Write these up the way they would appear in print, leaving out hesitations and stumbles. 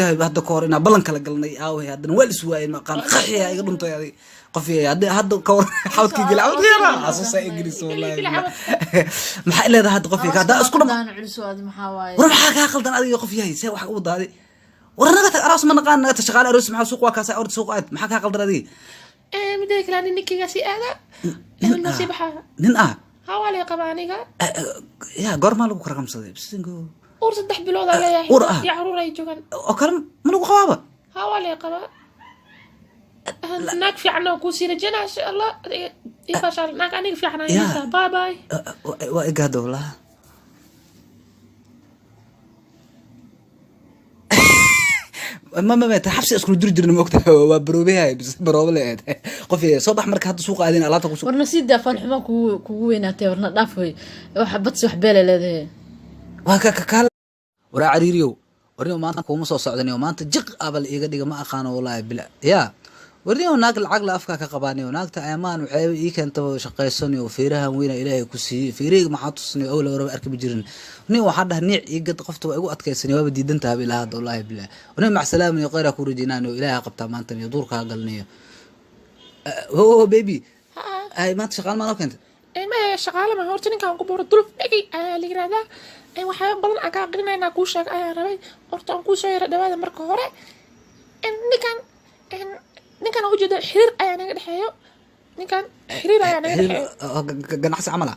هذا كورنا بلن كلا قلنا أوه هذا نوال سواي ما قال خيا يقولون طيب قفية هذا كور حاول كي يقول عود غيره أساسا إنجليز والله محل هذا قفية هذا أسكون ورا حاجة أخلد أنا أدي قفية يسوي واحد أود هذه ورا نقطة رأس من قان تشغال أرس مع سوق وكاسة أرد سوقات ما حاجة أخلد هذه مديك لاني نكي قاسي هذا النصيب نن حوالي قبانيغا يا غورما لو كرقم صدي بس نقول اور صدح بلود يا عروري جوغان وكرم منو قوابه حوالي قبا هناك في عنا كوسي رجنا ان شاء الله يفشل هناك اني في عنا باي باي واقعد والله ما تحبس اسكن جرجر موقتها وبروبيها بس بروبله قفي صباح marka hada suuqa aadin alaabta ku warna sida fan xuma kugu weynaatay warna dhaafay waxa bad wax beel leedahay waa ka kala wara cariiriyo warniyo maanta kuma soo socdaniyo maanta jiq abal iga dhiga ma aqaan wallahi bila ya warniyo naag lacag la afka ka qabaaniyo naagta aymaan waxay ii keento shaqaysanayo fiirahan weena ilaahay ku siiyay fiiriga ma xatusnayo oo la warba arki jirin nin waxa dhahnii igad qofta waa igu adkaysanay waa diidantaa bilaa wallahi bila wana ma salaam iyo qeyra ku rajinaan ilaahay qabta maanta iyo duurka galniyo oo baby ay maanta shaqaal ma keento ما شغاله ما horta ninkan ku booro dulf dhigi la yiraahdaa waxa badan aan ka aqrinayna ku sheeg ay rabay horta aan ku soo yara dhawaada marka hore ninkan oo jeedo xiriir ayaa naga dhaxeeyo ninkan xiriir ayaa naga dhaxeeyo ganacsi amala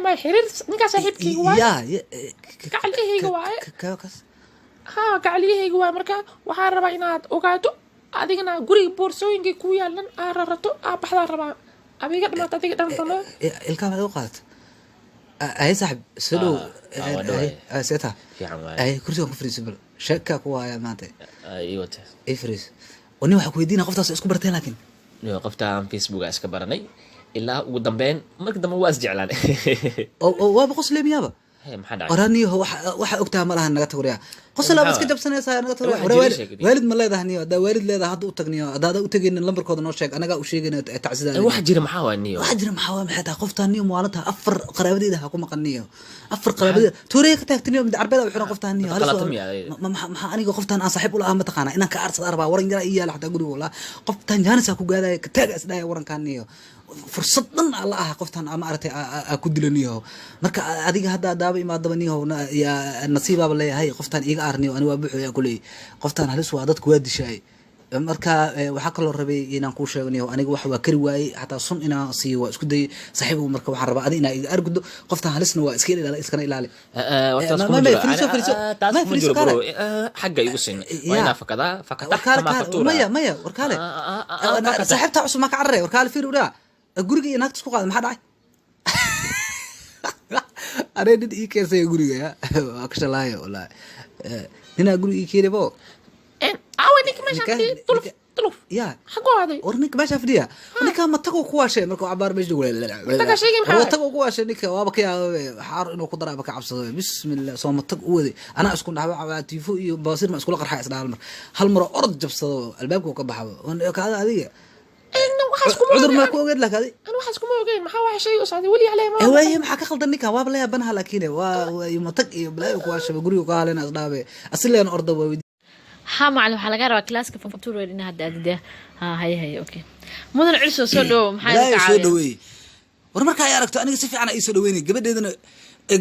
ما xiriir ninka saaxiibkii waa gacalihayga waa ha gacalihayga waa marka waxa rabaa inaad ogaato adigana guriga boorsooyinka ku yaalan aad rarato aad baxda rabaa أبيك ما تعطيك دم طلع. الكاميرا وقعت. أي صاحب سلو. سيتها. أي كرسي كفريس بل شكك هو مانتي. أيوة. إفريس. وني واحد كويدينا قفت أسكو برتين لكن. نيو قفت عن فيسبوك أسكو برني. إلا قدام بين ما قدام واسجع لنا. أو بقص لي ميابا. هي محد أراني هو واحد أكتها مالها نقطة قصلا بس كده بسنة ساعة نقطة والد ما لا يدهني ده والد لا ده هذا أتقنيه ده أتقن اللمبر كود نوشك أنا جا وشيء تعزيز واحد جري محاوى النيو واحد جري محاوى حتى قفتها النيو موالتها أفر قرابدي ده هكون مقنيه أفر قرابدي توريك تكتنيو من عربية وحنا قفتها النيو ما أنا قفتها أنا صاحب ولا ما تقانا إنك أرسل أربعة ورن جرا إياه لحتى أقول ولا قفتها جانس أكو جادا كتاج أسداي ورن كانيو فرصتنا الله قفتان أما أرتي أكود لنيه مرك أديك هذا دابي ما دبنيه يا النصيبة بالله هاي قفتان إيجا أرني وأنا وابحو يا كلي قفتان هلسوا عدد كواد شيء مرك وحكى له الربي ينقول شيء ونيه أنا جوا كروي حتى صن إنا صي واسكدي صاحبه مرك وحرب أدينا أرجو قفتان هلسنا واسكيل إلى إسكان إلى عليه ما فريسو حاجة يقصين وين فكذا مايا وركالة صاحبتها عصو ما كعرّي وركالة في رودا guriga inaad isku qaad maxaa dhacay areen ii keesay guriga waa ka shalaayo wallahi nina guriga ii keenebo aweenik meesha tuluf ya xaqooday warnik meesha fadhiya ninka ma tago ku waashay markuu cabaar meesha taga sheegay maxaa tago ku waashay ninka waaba ka xaar inuu ku daraaba ka cabsado bismillah soo ma tag u waday ana isku dhaxba tifo iyo baasir ma isku la qarxay isdhaal mar hal mar orod jabsado albaabku ka baxo kaada adiga عذر ما كو قد لك هذه انا واحد كما اوغين ما واحد شيء قصادي ولي عليه ما هو ما حكى خلد نيكا واب لا بنها لكن ويمتق iyo balay ku waashay guriga ka halena asdaabe asleen ordo waa ha macallin waxa laga rabaa classka futur weyn hadda adida ha hay okay mudan cilso soo dhow maxay ka caawiyay war marka ay aragto aniga si fiican ay soo dhaweynay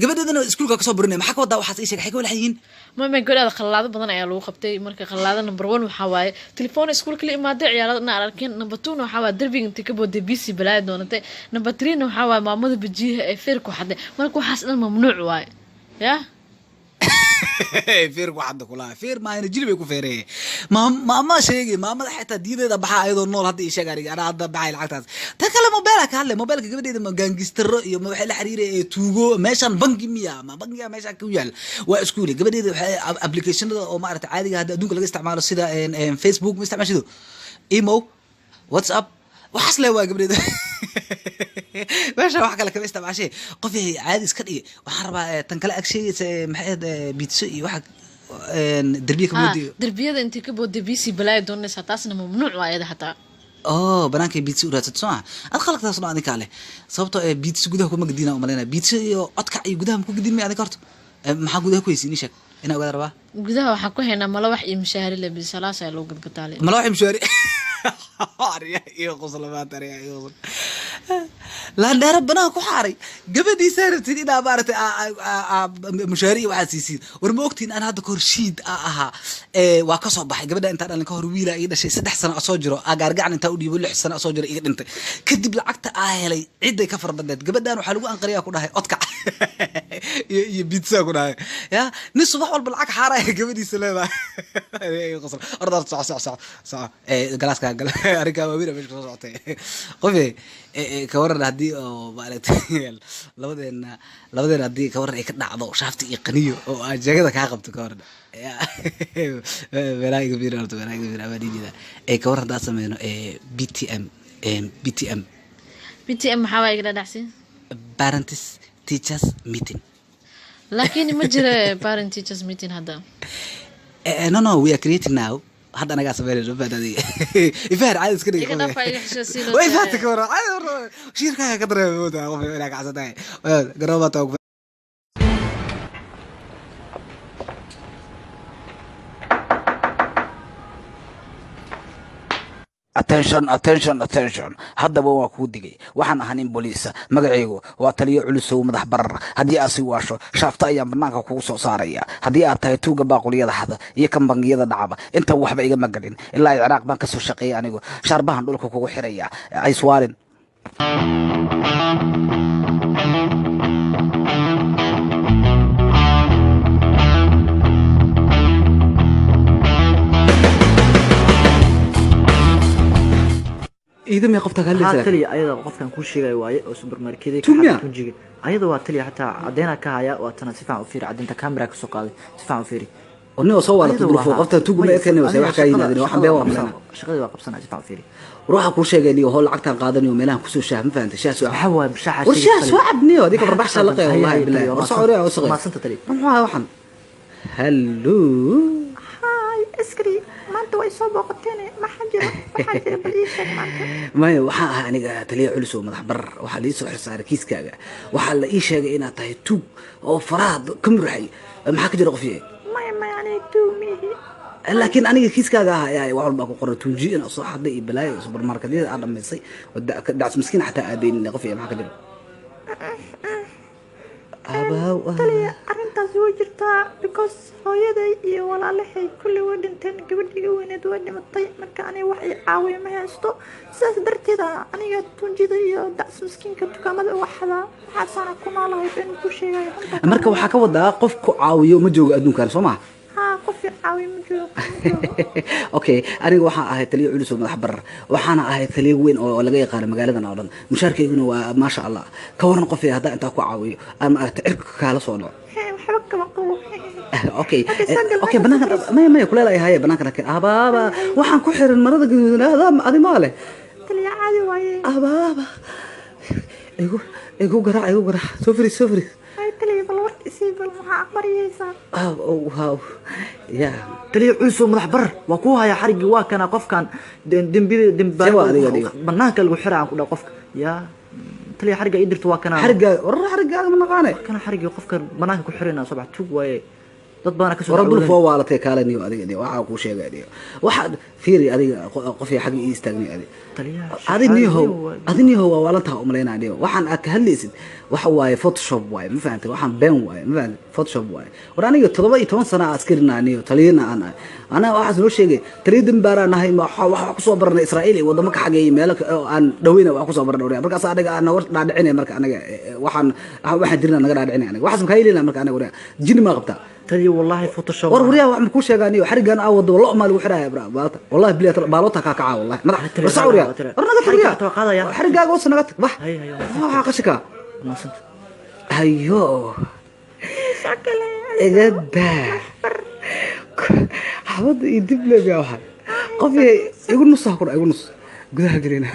gabadheedana iskuulka ka soo burinay maxaa ka wadaa waxaas ay sheegay xigay walaxiin ما يقولها خلاده بدن ayaa lagu qabtay marka khalaada number 1 waxa waaye telefoon iskuulka la imaado ciyaarada arkin number 2 waxa waa darbiga inta ka boode BC balaay doonatay number 3 waxa waa maamada bijiha ee feerku xaday marka waxaas dhan mamnuuc waaye ya feerku xaday kula feer ma ayna jilbay ku feerey ma sheegay maamada xitaa diideeda baxa ayadoo nool hadda ii sheegay ana hadda baxay lacagtaas ta kale mobilka gabadheeda ma gaangistaro iyo ma waxa la xiriiray ee tuugo meeshan bangi miya ma bangiga meesha ku yaal waa iskuule gabadheeda waxa applicationada oo ma aragtay caadiga hadda adduunka laga isticmaalo sida Facebook ma isticmaashido imo WhatsApp waxaas la waa gabadheeda meesha wax kale kama isticmaashay qof caadi iska dhigay waxaan rabaa tan kale agshay maxay pizza iyo waxa دربيه كبودي دربيه انت كبودي بيسي بلاي دونس هتاسنا ممنوع وايد حتى بنانك بيتسي ورات تصنع ادخلك تصنع اديك عليه sababtoo بيتسي gudaha kuma gadina u maleena بيتسي iyo codka ay gudaha ku gadin ma adeeg karto maxaa gudaha ku haysiin sheeg ina ogaad rabaa gudaha waxaa ku haynaa malawax iyo mushaari la bisalaas ayaa loo gadgataale malawax iyo mushaari ariya iyo qoslamaad ariya iyo laan dheer banaan ku xaaray gabadhiisa rabtid inaa maaragtay mushaari waxaa siisiin war ma ogtiin aan hadda kahor shiid ahaa waa ka soo baxay gabadha intaa dhalin ka hor wiila ii dhashay 3 sano soo jiro gaargacan intaa u dhiibo 6 sano soo jiro iga dhintay kadib lacagta helay ciiday ka farbadneed gabadhan waxaa lagu anqariyaa ku dhahay odka iyo pizza ku dhahay ya nin subax walba lacag xaaraya gabadhiisa leedahay orda soco galaaska gal ariga waa wiil meesha soo socotay qofe ka waran hadii oo maaragtay labadeena hadii ka waran ay ka dhacdo shaafti iyo qaniyo oo ajeegada ka qabto ka waran beerayga biiralto beerayga biirabadida ka waran daa sameeyno BTM maxaa waay gala dhacsin parents teachers meeting laakiin ma jira parent teachers meeting hadda no we are creating now hadda anaga sameeyno baadadi ifahar caadi iska dhigay kana faa'iido xishasiilo way faatay ka waran shirka ka dareemo qof ina ka casatay garooba taag attention haddaba waa kuu digay waxaan ahanin booliisa magacaygu waa taliyo culusow madax barar haddii aad sii waasho shaafta ayaan banaanka kugu soo saaraya haddii aad tahay tuuga baaquliyada xada iyo kan bangiyada dhacaba inta waxba igama galin ilaa ciraaq baan kasoo shaqeeyay anigu shaarbahan dhulka kugu xiraya ayswaalin إذا ما قفتك هل لسه تلي أيضا قفتك كل شيء واي أو سوبر ماركت كنجي أيضا واتلي حتى عدينا كهايا وتنسفع وفير عدينا كاميرا كسوقي تسفع وفيري وني وصور تدرف قفتك تقول ما يكني وسوي حكاية هذه واحد بيوم شغلي وقفنا تسفع وفيري روح أقول شيء قال لي وهو العقد قاضني وملاه كسو شاه ما فهمت شاه سوا حوا بشاحة وشاه سوا عبني وديك بربح شلقي والله بالله وصوري وصغير ما صنت تلي ما وحن هلو هاي اسكري ما أنت ويسوي وقتني ما حجر بالإيشك ما وحا أنا تلي علسو مدح بر وحا ليسو حصار كيس كاجا وحا لا إيش هنا تاي توب أو فراد كم رحي ما حكي رقفيه ما يعني تومي لكن أنا كيس كاجا يا وعول باكو قرر توجي أنا صح حد يبلاي سوبر ماركت أنا ميسي ودعس مسكين حتى أدين قفيه ما حكي تلي أرنتاس وجرتا because hooyaday iyo walaalahay kulli way dhinteen gabadhiga weyneed waa dhimatay marka aniga wax ay caawiyo ma haysto sidaas darteed aniga tunjida iyo dacs miskiinka dukaamada waxda waxaasana ku noolahay been ku sheegay marka waxa ka wadaa qof ku caawiyo ma joogo adduunkan Soomaa qof caawiyo ma joogo okay aniga waxa ahay taliyo culus oo madax barar waxaana ahay taliyo weyn oo laga yaqaan magaaladan oo dhan mushaarkeyguna waa ma sha Allah ka waran qof hada inta ku caawiyo ama cirka kala soo dhaco اوكي بنانك ما كل لا هي بنانك ابابا waxaan ku xiran marada guduudan adi ma leh taliya caadi waaye ababa igu garaac sofri ay taliya bal wax isii bal waxa aqbariyaysa wow ya taliya culso madax bar waa ku haya xarigi waa kana qofkan dambi banaanka lagu xiraan ku dhaw qofka ya taliya xariga idirtu waa kana xariga ma naqaane kana xariga qofka banaanka ku xirina subax tuug waaye dad badan ka soo rabul fawaalatay kaalaniyo adiga waxa ku sheegay waxa fiiri adiga qof xaq ii istaagni adiniho waa walanta umaleynaayo waxaan ka hadlaysid waxa waaye photoshop waaye ma fahamtay waxaan been waaye ma fahamtay photoshop waaye war aniga 17 sano askarinaaniyo taliyana ana waxa loo sheegay taliyadan baaranahay waxa ku soo barnay Israa'iil iyo wadamo ka xageeyay meel aan dhaweyna waxa ku soo barnay markaas aniga aan war dhaadhicinay marka aniga waxaan jirna naga dhaadhicinay aniga waxaan ka yeelina marka aniga jini ma qabta تلي والله فوتوشوب وريا وعم كل شيء قاني وحرق أنا أود والله ما له حرايا برا بالتا والله بلي بالوتها كعاء والله ما راح بسعوريا رنا قتريا حرق أنا وصلنا قت بح قشكا أيوه إجدا حوض يدب لي بيا واحد قفي يقول نص هكذا يقول نص قدها قرينا